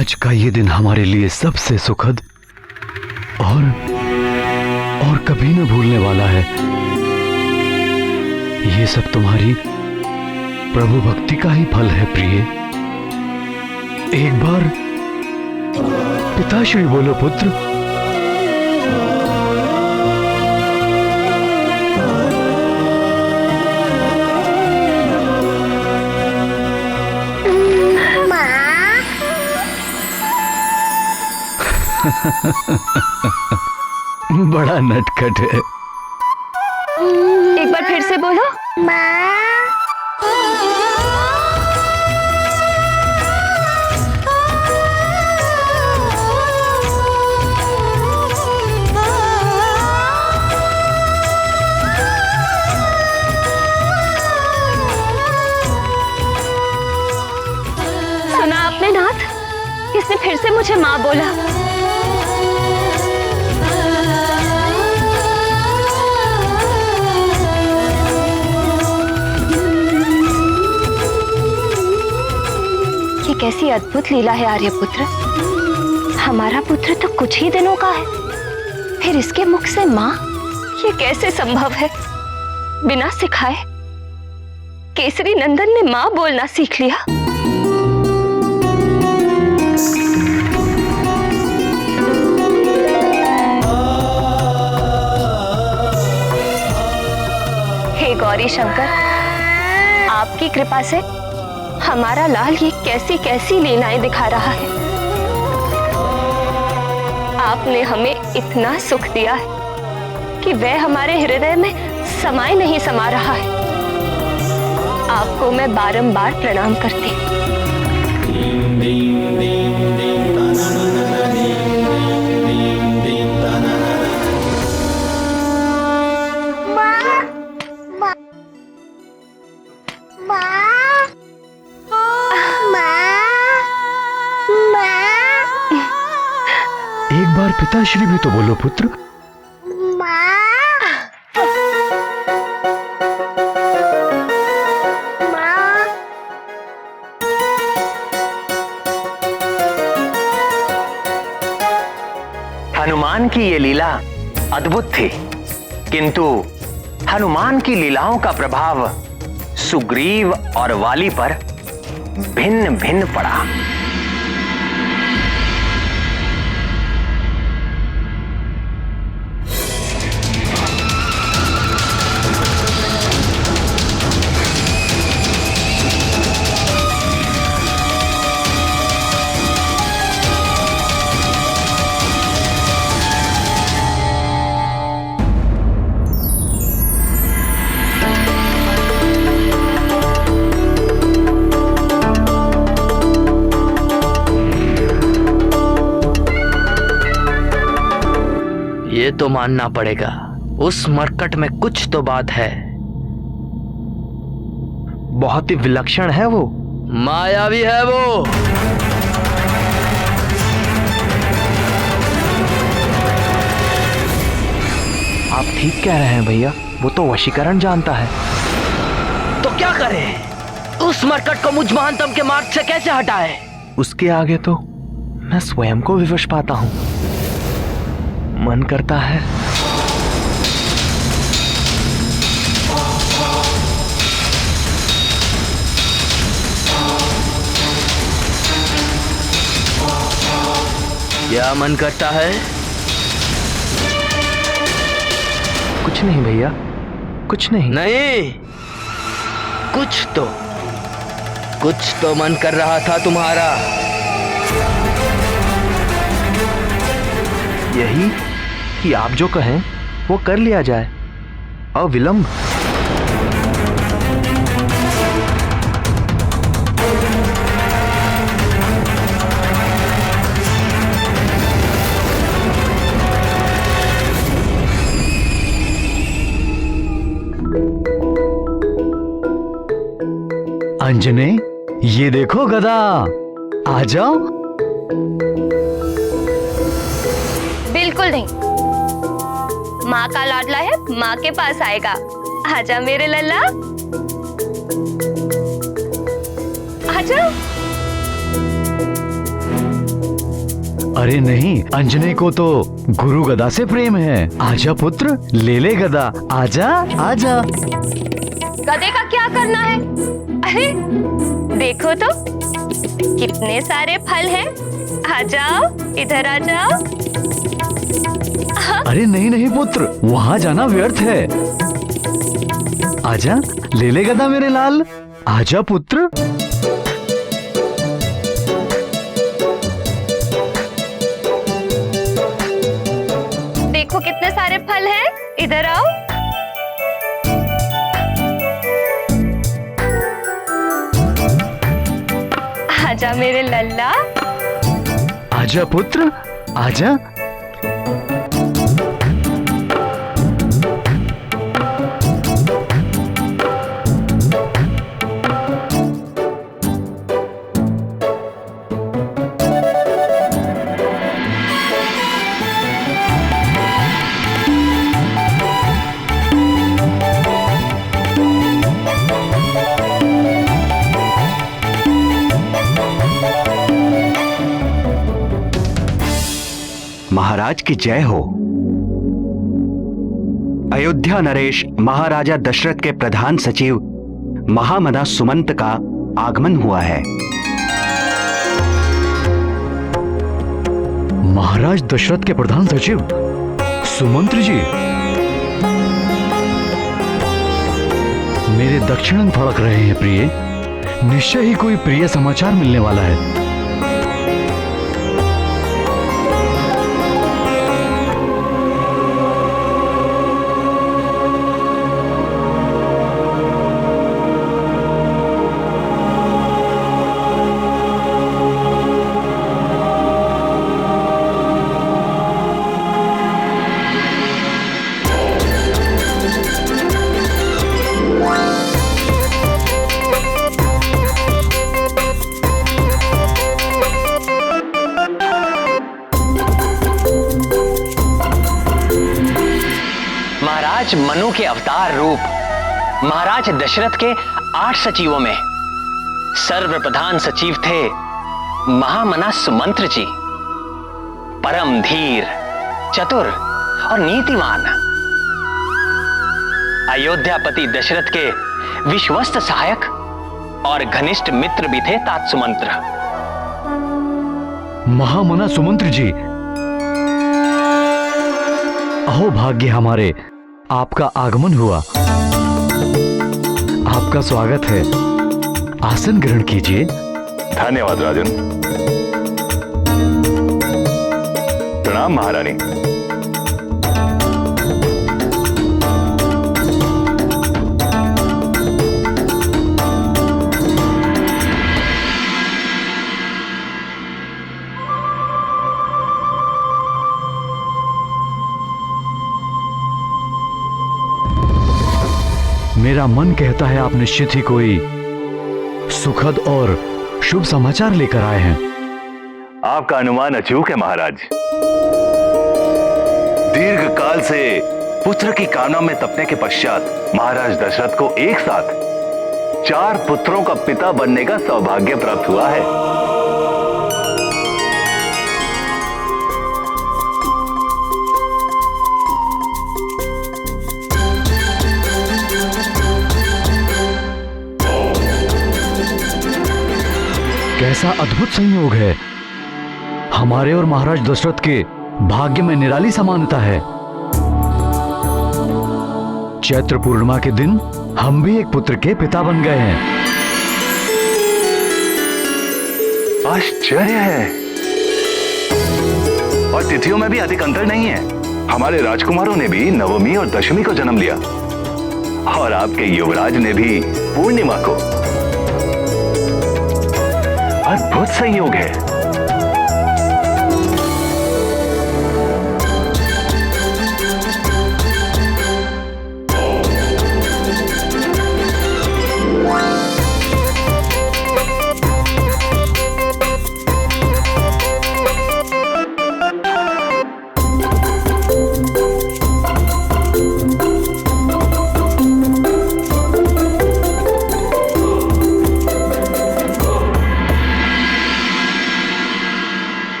आज का ये दिन हमारे लिए सबसे सुखद और कभी न भूलने वाला है। ये सब तुम्हारी प्रभु भक्ति का ही फल है प्रिय। एक बार पिताश्री बोलो पुत्र। बड़ा नटखट है। एक बार फिर से बोलो। माँ। सुना आपने नाथ? इसने फिर से मुझे माँ बोला। कैसी अद्भुत लीला है आर्यपुत्र। हमारा पुत्र तो कुछ ही दिनों का है, फिर इसके मुख से माँ, ये कैसे संभव है? बिना सिखाए केसरी नंदन ने माँ बोलना सीख लिया। हे गौरी शंकर, आपकी कृपा से हमारा लाल ये कैसी कैसी लीलाएं दिखा रहा है। आपने हमें इतना सुख दिया है कि वह हमारे हृदय में समाए नहीं समा रहा है। आपको मैं बारंबार प्रणाम करती हूँ। एक बार पिताश्री भी तो बोलो पुत्र। हनुमान की ये लीला अद्भुत थी, किंतु हनुमान की लीलाओं का प्रभाव सुग्रीव और वाली पर भिन्न भिन्न पड़ा। ये तो मानना पड़ेगा, उस मरकट में कुछ तो बात है। बहुत ही विलक्षण है वो, मायावी है वो। आप ठीक कह रहे हैं भैया, वो तो वशीकरण जानता है। तो क्या करें? उस मरकट को मुझ महानतम के मार्ग से कैसे हटाए? उसके आगे तो मैं स्वयं को विवश पाता हूं। मन करता है क्या मन करता है? कुछ नहीं भैया, कुछ नहीं। नहीं, कुछ तो मन कर रहा था तुम्हारा। यही कि आप जो कहें वो कर लिया जाए, अविलंब। अंजने, ये देखो गदा, आ जाओ। बिल्कुल नहीं, माँ का लाडला है, माँ के पास आएगा। आजा मेरे लल्ला, आजा। अरे नहीं, अंजने को तो गुरु गदा से प्रेम है। आजा पुत्र, ले ले गदा, आजा आजा। गधे का क्या करना है? अरे देखो तो कितने सारे फल हैं। आ जाओ, इधर आ जाओ। अरे नहीं नहीं पुत्र, वहाँ जाना व्यर्थ है। आजा, ले ले गदा मेरे लाल, आजा पुत्र। देखो कितने सारे फल हैं, इधर आओ। आजा मेरे लल्ला। आजा पुत्र, आजा। महाराज की जय हो। अयोध्या नरेश महाराजा दशरथ के प्रधान सचिव महामना सुमंत का आगमन हुआ है। महाराज दशरथ के प्रधान सचिव सुमंत्र जी, मेरे दक्षिण अंग फड़क रहे हैं प्रिय। निश्चय ही कोई प्रिय समाचार मिलने वाला है। महाराज मनु के अवतार रूप महाराज दशरथ के 8 सचिवों में सर्वप्रधान सचिव थे महामना सुमंत्र जी। परम धीर, चतुर और नीतिमान, अयोध्यापति दशरथ के विश्वस्त सहायक और घनिष्ठ मित्र भी थे तात सुमंत्र। महामना सुमंत्र जी, अहो भाग्य हमारे, आपका आगमन हुआ। आपका स्वागत है, आसन ग्रहण कीजिए। धन्यवाद राजन। प्रणाम महारानी। मेरा मन कहता है आप निश्चित ही कोई सुखद और शुभ समाचार लेकर आए हैं। आपका अनुमान अचूक है महाराज। दीर्घ काल से पुत्र की कामना में तपने के पश्चात महाराज दशरथ को एक साथ 4 पुत्रों का पिता बनने का सौभाग्य प्राप्त हुआ है। कैसा अद्भुत संयोग है। हमारे और महाराज दशरथ के भाग्य में निराली समानता है। चैत्र पूर्णिमा के दिन हम भी एक पुत्र के पिता बन गए हैं। आश्चर्य है। और तिथियों में भी अधिक अंतर नहीं है। हमारे राजकुमारों ने भी नवमी और दशमी को जन्म लिया और आपके युवराज ने भी पूर्णिमा को। अद्भुत संयोग है।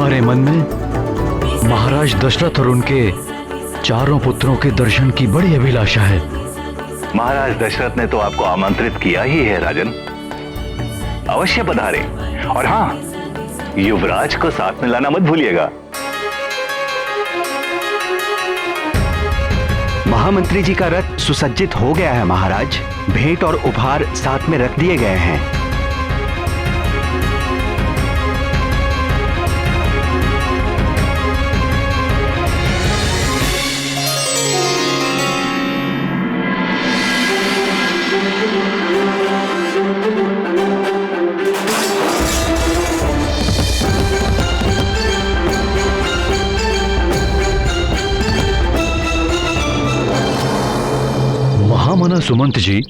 हमारे मन में महाराज दशरथ और उनके चारों पुत्रों के दर्शन की बड़ी अभिलाषा है। महाराज दशरथ ने तो आपको आमंत्रित किया ही है राजन, अवश्य पधारे। और हाँ, युवराज को साथ में लाना मत भूलिएगा। महामंत्री जी का रथ सुसज्जित हो गया है महाराज। भेंट और उपहार साथ में रख दिए गए हैं। महामना सुमंत जी,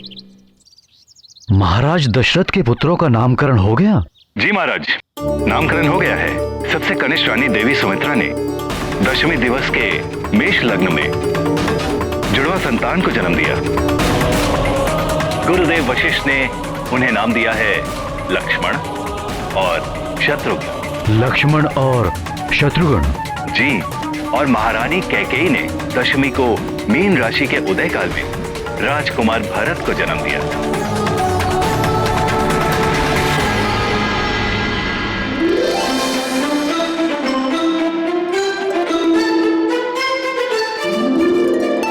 महाराज दशरथ के पुत्रों का नामकरण हो गया? जी महाराज, नामकरण हो गया है। सबसे कनिष्ठ रानी देवी सुमित्रा ने दशमी दिवस के मेष लग्न में जुड़वा संतान को जन्म दिया। गुरुदेव वशिष्ठ ने उन्हें नाम दिया है लक्ष्मण और शत्रुघ्न। लक्ष्मण और शत्रुघ्न जी। और महारानी कैकेयी ने दशमी को मीन राशि के उदय काल में राजकुमार भरत को जन्म दिया।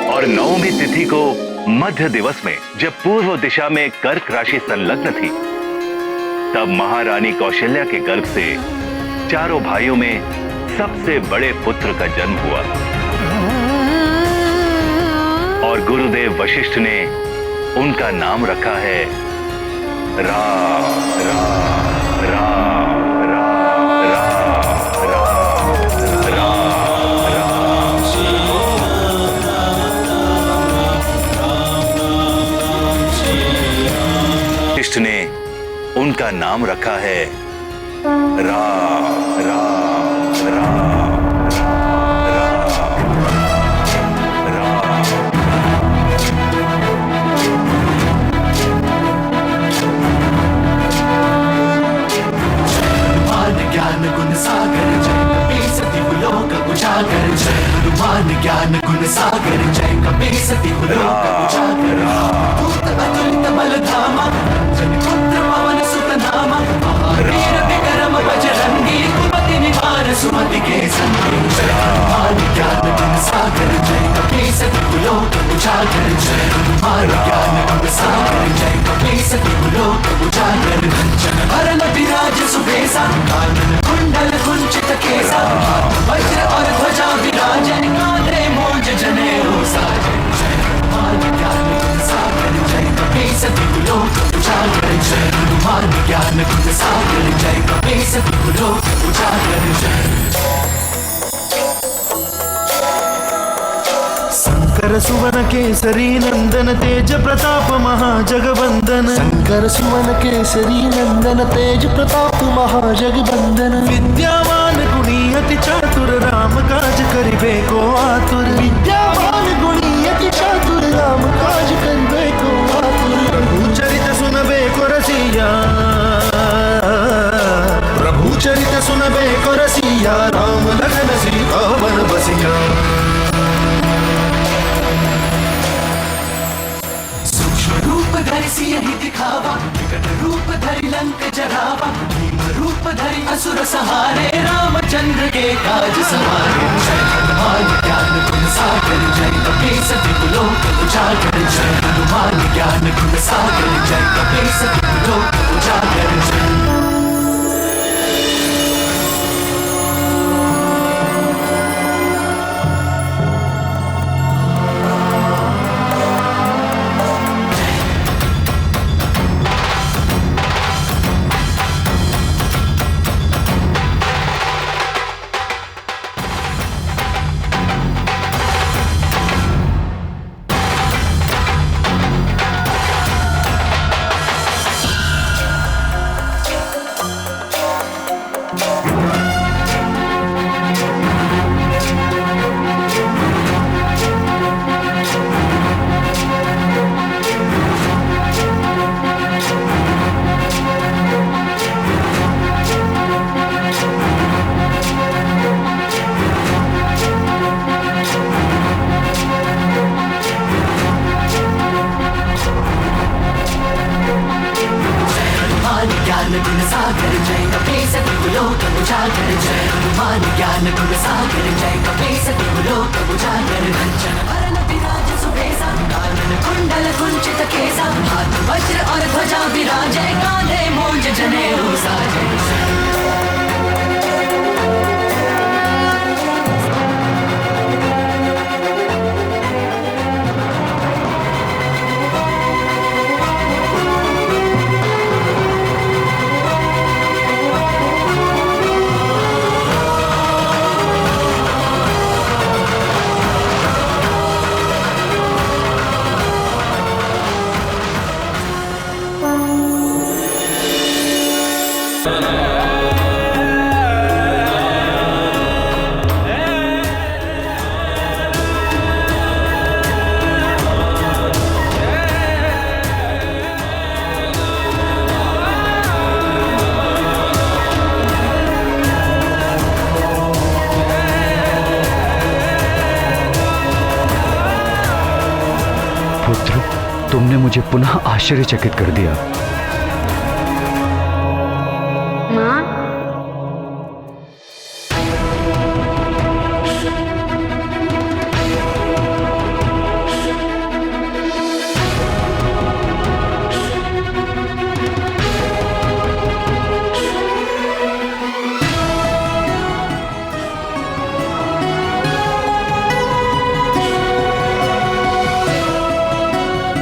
और नवमी तिथि को मध्य दिवस में जब पूर्व दिशा में कर्क राशि संलग्न थी, तब महारानी कौशल्या के गर्भ से चारों भाइयों में सबसे बड़े पुत्र का जन्म हुआ। और गुरुदेव वशिष्ठ ने उनका नाम रखा है राम राम राम राम राम राम। वशिष्ठ ने उनका नाम रखा है राम राम राम। हनुमान ज्ञान गुण सागर जय कपि सति लोक उजागर। भूत अतुलित बल धामा जनिपुत्र पवन सुत नामा। महावीर विक्रम बजरंगी कुमति निवार सुमति के संगी। हनुमान ज्ञान गुण सागर जय कपि सति लोक उजागर। जय हनुमान ज्ञान गुण सागर जय कपि सति लोक उजागर। कंचन वरन विराज सुबेसा कानन कुंडल कुंचित केसा। वज्र और ध्वजा विराजन कांधे मोज जनेऊ साजन। जय हनुमान ज्ञान गुण सागर जय कपि सति लोक उजागर। जय हनुमान ज्ञान गुण सागर जय कपि सति लोक उजागर। शंकर सुवन केसरी नंदन तेज प्रताप महाजगवंदन। शंकर सुवन केसरी नंदन तेज प्रताप महाजगवंदन। विद्यावान गुणी अति चातुर राम काज करिबे को आतुर। विद्यावान गुणी अति चातुर राम काज करिबे को आतुर। प्रभु चरित सुनबे को रसिया। प्रभु चरित सुनबे को रसिया। राम लखन सीता वन बसिया। धरि सियहि दिखावा विकट रूप धरि लंक जरावा। भीम रूप धरि असुर सहारे रामचंद्र के काज सवारे। जय हनुमान ज्ञान गुण सागर जय कपि सति लोक उजागर। जय हनुमान ज्ञान गुण सागर जय कपि सति लोक उजागर। ज्ञान गुण सागर जय कपीस लोक उजागर जय हनुमान ज्ञान गुण सागर जय कपीस लोक उजागर कंचन वरण विराज सुबेसा कानन कुंडल कुंचित केसा हाथ वज्र और ध्वजा विराजै कांधे मूंज जनेऊ साजै पुत्र, तुमने मुझे पुनः आश्चर्यचकित कर दिया। माँ,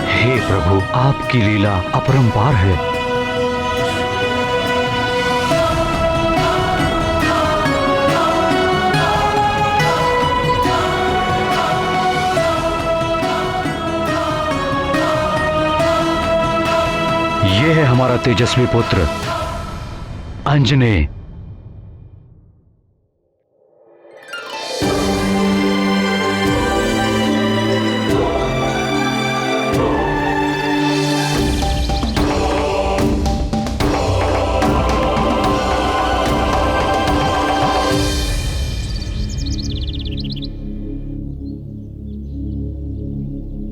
हे प्रभु, आपकी लीला अपरंपार है। ये है हमारा तेजस्वी पुत्र अंजनेय।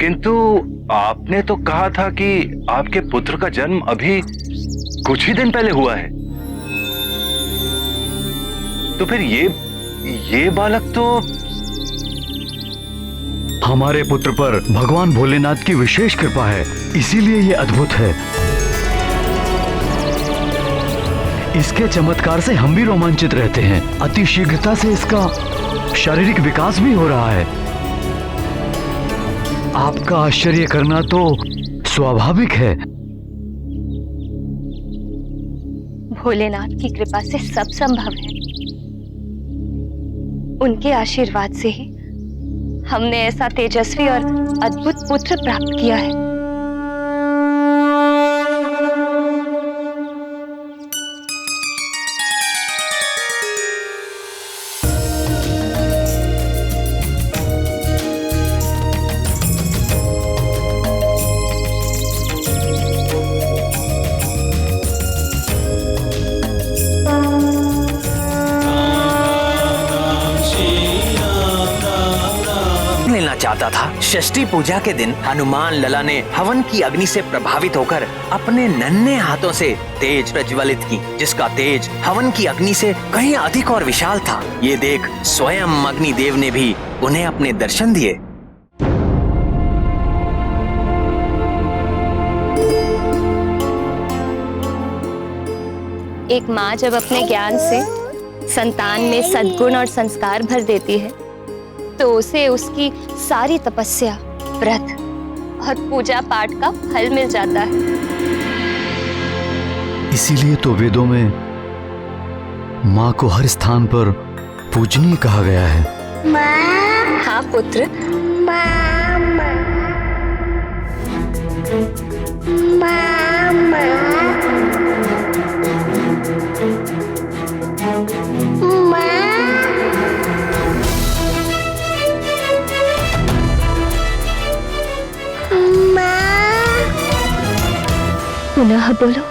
किंतु आपने तो कहा था कि आपके पुत्र का जन्म अभी कुछ ही दिन पहले हुआ है, तो फिर ये बालक तो हमारे पुत्र पर भगवान भोलेनाथ की विशेष कृपा है, इसीलिए ये अद्भुत है। इसके चमत्कार से हम भी रोमांचित रहते हैं। अति शीघ्रता से इसका शारीरिक विकास भी हो रहा है। आपका आश्चर्य करना तो स्वाभाविक है। भोलेनाथ की कृपा से सब संभव है। उनके आशीर्वाद से ही हमने ऐसा तेजस्वी और अद्भुत पुत्र प्राप्त किया है। चाहता था। षष्ठी पूजा के दिन हनुमान लला ने हवन की अग्नि से प्रभावित होकर अपने नन्हे हाथों से तेज प्रज्वलित की, जिसका तेज हवन की अग्नि से कहीं अधिक और विशाल था। ये देख स्वयं अग्निदेव ने भी उन्हें अपने दर्शन दिए। एक माँ जब अपने ज्ञान से संतान में सद्गुण और संस्कार भर देती है तो उसे उसकी सारी तपस्या, व्रत और पूजा पाठ का फल मिल जाता है। इसीलिए तो वेदों में माँ को हर स्थान पर पूजनीय कहा गया है। माँ। हाँ पुत्र। पुनः बोलो।